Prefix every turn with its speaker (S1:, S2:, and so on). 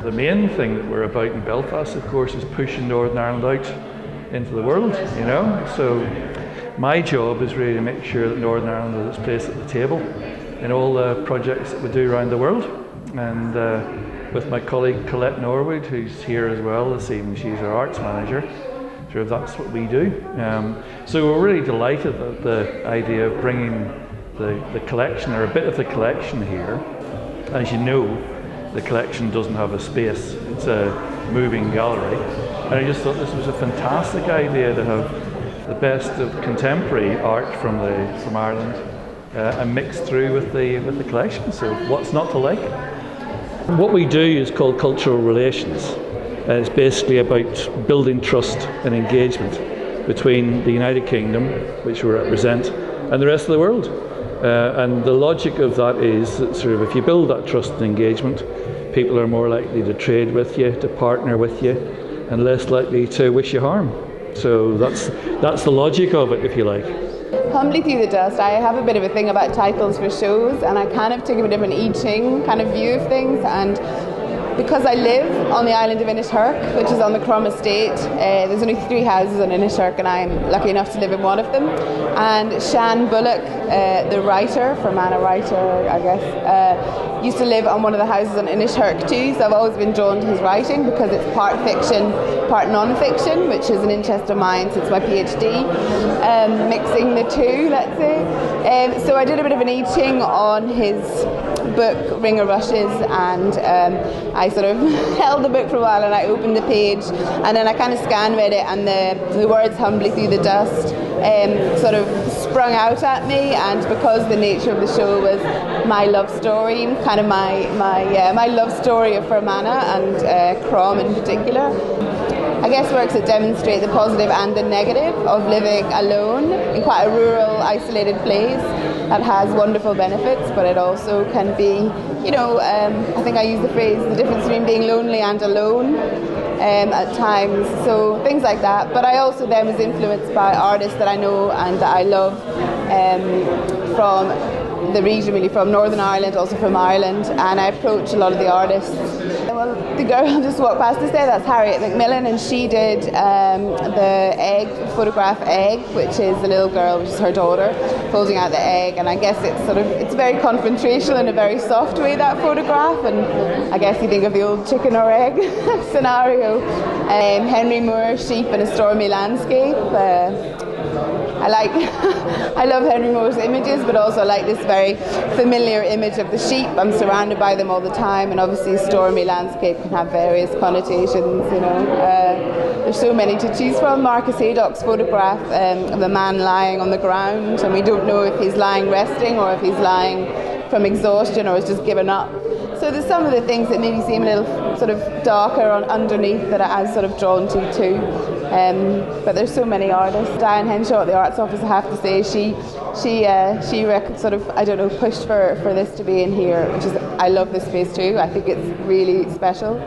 S1: the main thing that we're about in Belfast, of course, is pushing Northern Ireland out into the world, you know. So my job is really to make sure that Northern Ireland has its place at the table in all the projects that we do around the world. And with my colleague Colette Norwood, who's here as well this evening, she's our arts manager, so that's what we do. So we're really delighted at the idea of bringing the collection, or a bit of the collection here. As you know, the collection doesn't have a space, it's a moving gallery. And I just thought this was a fantastic idea to have the best of contemporary art from Ireland and mixed through with the collection. So what's not to like? What we do is called cultural relations. And it's basically about building trust and engagement between the United Kingdom, which we represent, and the rest of the world. And the logic of that is that sort of if you build that trust and engagement, people are more likely to trade with you, to partner with you, and less likely to wish you harm. So that's the logic of it, if you like.
S2: Humbly Through the Dust, I have a bit of a thing about titles for shows, and I kind of take a bit of an I Ching kind of view of things. And because I live on the island of Enniskillen, which is on the Crum Estate, there's only 3 houses on Enniskillen, and I'm lucky enough to live in one of them. And Shan Bullock, the writer, Fermanagh writer, I guess, used to live on one of the houses on Enniskillen too, so I've always been drawn to his writing because it's part fiction, part non-fiction, which is an interest of mine since my PhD, mixing the two, let's say. So I did a bit of an I Ching on his book Ring of Rushes, and I sort of held the book for a while and I opened the page and then I kind of scan read it, and the words Humbly Through the Dust sort of sprung out at me. And because the nature of the show was my love story, kind of my love story of Fermanagh and Crom in particular, I guess works that demonstrate the positive and the negative of living alone in quite a rural, isolated place that has wonderful benefits, but it also can be, you know, I think I use the phrase, the difference between being lonely and alone at times, so things like that. But I also then was influenced by artists that I know and that I love from the region, really, from Northern Ireland, also from Ireland, and I approach a lot of the artists. Well, the girl just walked past us there, that's Harriet Macmillan, and she did the egg, photograph Egg, which is the little girl, which is her daughter, holding out the egg. And I guess it's very confrontational in a very soft way, that photograph, and I guess you think of the old chicken or egg scenario. Henry Moore, Sheep in a Stormy Landscape. I love Henry Moore's images, but also I like this very familiar image of the sheep. I'm surrounded by them all the time, and obviously a stormy landscape can have various connotations, you know. There's so many to choose from. Marcus Haydock's photograph of a man lying on the ground, and we don't know if he's lying resting or if he's lying from exhaustion or has just given up. So there's some of the things that maybe seem a little sort of darker underneath that I was sort of drawn to too. But there's so many artists. Diane Henshaw at the Arts Office, I have to say, she sort of, I don't know, pushed for this to be in here, which is, I love this space too. I think it's really special.